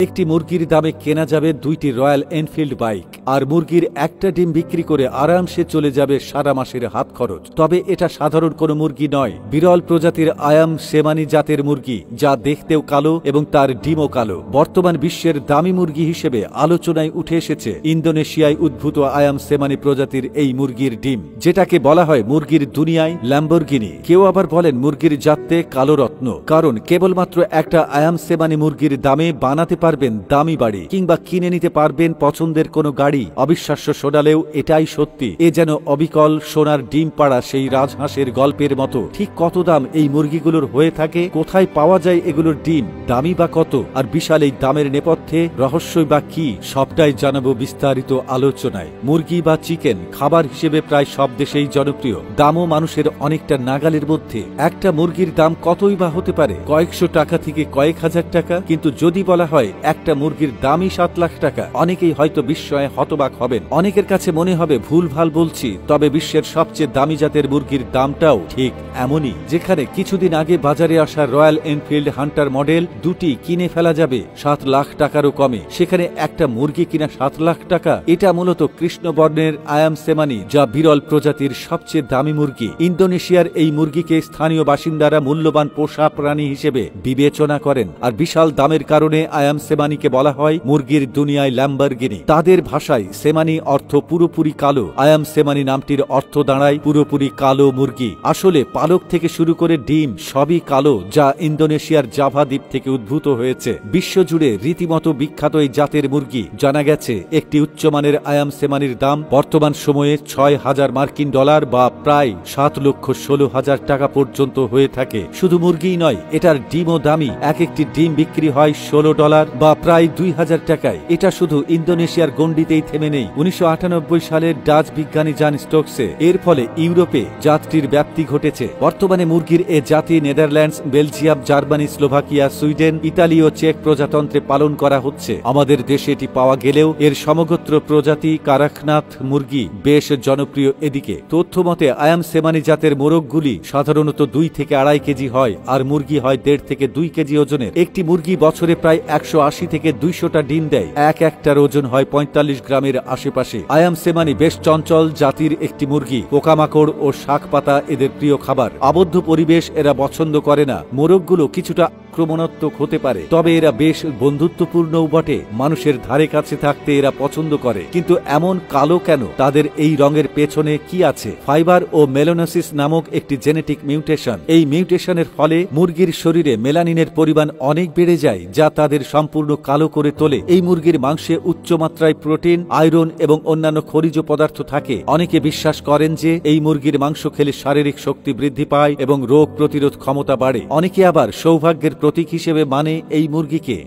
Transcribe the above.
একটি মুরগির দামে কেনা যাবে 2টি রয়্যাল এনফিল্ড বাইক, আর মুরগির একটা ডিম বিক্রি করে আরামসে চলে যাবে সারা মাসের হাত খরচ। তবে এটা সাধারণ কোনো মুরগি নয়, বিরল প্রজাতির আয়াম সেমানি জাতের মুরগি, যা দেখতেও কালো এবং তার ডিমও কালো। বর্তমান বিশ্বের দামি মুরগি হিসেবে আলোচনায় উঠে এসেছে ইন্দোনেশিয়ায় উদ্ভূত আয়াম সেমানি প্রজাতির এই মুরগির ডিম, যেটাকে বলা হয় মুরগির দুনিয়ায় ল্যাম্বরগিনি। কেউ আবার বলেন মুরগির জাতে কালো রত্ন, কারণ কেবলমাত্র একটা আয়াম সেমানি মুরগির দামে বানাতে পারবেন দামি বাড়ি, কিংবা কিনে নিতে পারবেন পছন্দের কোনো গাড়ি। অবিশ্বাস্য শোনালেও এটাই সত্যি। এ যেন অবিকল সোনার ডিম পাড়া সেই রাজহাঁসের গল্পের মতো। ঠিক কত দাম এই মুরগিগুলোর হয়ে থাকে, কোথায় পাওয়া যায় এগুলোর ডিম, দামি বা কত, আর বিশাল এই দামের নেপথ্যে রহস্যই বা কি, সবটাই জানাবো বিস্তারিত আলোচনায়। মুরগি বা চিকেন খাবার হিসেবে প্রায় সব দেশেই জনপ্রিয়, দামও মানুষের অনেকটা নাগালের মধ্যে। একটা মুরগির দাম কতই বা হতে পারে, কয়েকশো টাকা থেকে কয়েক হাজার টাকা। কিন্তু যদি বলা হয় একটা মুরগির দামই 7 লাখ টাকা, অনেকেই হয়তো বিস্ময়ে হতবাক হবেন। অনেকের কাছে মনে হবে ভুলভাল বলছি, তবে বিশ্বের সবচেয়ে দামি জাতের মুরগির দামটাও ঠিক এমনই। যেখানে কিছুদিন আগে বাজারে আসা রয়্যাল এনফিল্ড হান্টার মডেল 2টি কিনে ফেলা যাবে 7 লাখ টাকারও কমে, সেখানে একটা মুরগি কিনা 7 লাখ টাকা। এটা মূলত কৃষ্ণবর্ণের আয়াম সেমানি, যা বিরল প্রজাতির সবচেয়ে দামি মুরগি। ইন্দোনেশিয়ার এই মুরগিকে স্থানীয় বাসিন্দারা মূল্যবান পোষা প্রাণী হিসেবে বিবেচনা করেন, আর বিশাল দামের কারণে আয়াম সেমানিকে বলা হয় মুরগির দুনিয়ায় ল্যাম্বরগিনি। তাদের ভাষায় সেমানি অর্থ পুরোপুরি কালো। আয়াম সেমানি নামটির অর্থ দাঁড়ায় পুরোপুরি কালো মুরগি। আসলে পালক থেকে শুরু করে ডিম সবই কালো, যা ইন্দোনেশিয়ার জাভা দ্বীপ থেকে উদ্ভূত হয়েছে। বিশ্বজুড়ে রীতিমতো বিখ্যাত এই জাতের মুরগি। জানা গেছে একটি উচ্চমানের আয়াম সেমানির দাম বর্তমান সময়ে $6,000 মার্কিন বা প্রায় 7,16,000 টাকা পর্যন্ত হয়ে থাকে। শুধু মুরগিই নয়, এটার ডিমও দামি। একটি ডিম বিক্রি হয় $16 বা প্রায় 2,000 টাকায়। এটা শুধু ইন্দোনেশিয়ার গণ্ডিতেই থেমে নেই। 1998 সালে ডাচ বিজ্ঞানী জন স্টোকসে এর ফলে ইউরোপে জাতটির ব্যাপ্তি ঘটেছে। বর্তমানে মুরগির এ জাতি Netherlands, Belgium, Germany, Slovakia, Sweden, Italy ও চেক প্রজাতন্ত্রে পালন করা হচ্ছে। আমাদের দেশে এটি পাওয়া গেলেও এর সমগোত্র প্রজাতি কারাখনাথ মুরগি বেশ জনপ্রিয় এদিকে। তথ্য মতে আয়াম সেমানি জাতের মোরগগুলি সাধারণত 2 থেকে 2.5 কেজি হয়, আর মুরগি হয় 1.5 থেকে 2 কেজি ওজনের। একটি মুরগি বছরে প্রায় 180 থেকে 200টা ডিম দেয়। একটার ওজন হয় 45 গ্রামের আশেপাশে। আয়াম সেমানি বেশ চঞ্চল জাতির একটি মুরগি। পোকামাকড় ও শাক পাতা এদের প্রিয় খাবার। আবদ্ধ পরিবেশ এরা পছন্দ করে না। মোরগগুলো কিছুটা আক্রমণাত্মক হতে পারে, তবে এরা বেশ বন্ধুত্বপূর্ণও বটে। মানুষের ধারে কাছে থাকতে এরা পছন্দ করে। কিন্তু এমন কালো কেন? তাদের এই রঙের পেছনে কি আছে? ফাইবার ও মেলানোসিস নামক একটি জেনেটিক মিউটেশন। এই মিউটেশনের ফলে মুরগির শরীরে মেলানিনের পরিমাণ অনেক বেড়ে যায়, যা তাদের সম্পূর্ণ কালো করে তোলে। এই মুরগির মাংসে উচ্চমাত্রায় প্রোটিন, আয়রন এবং অন্যান্য খনিজ পদার্থ থাকে। অনেকে বিশ্বাস করেন যে এই মুরগির মাংস খেলে শারীরিক শক্তি বৃদ্ধি পায় এবং রোগ প্রতিরোধ ক্ষমতা বাড়ে। অনেকে আবার সৌভাগ্যের প্রতীক হিসেবে মানে এই মুরগিকে।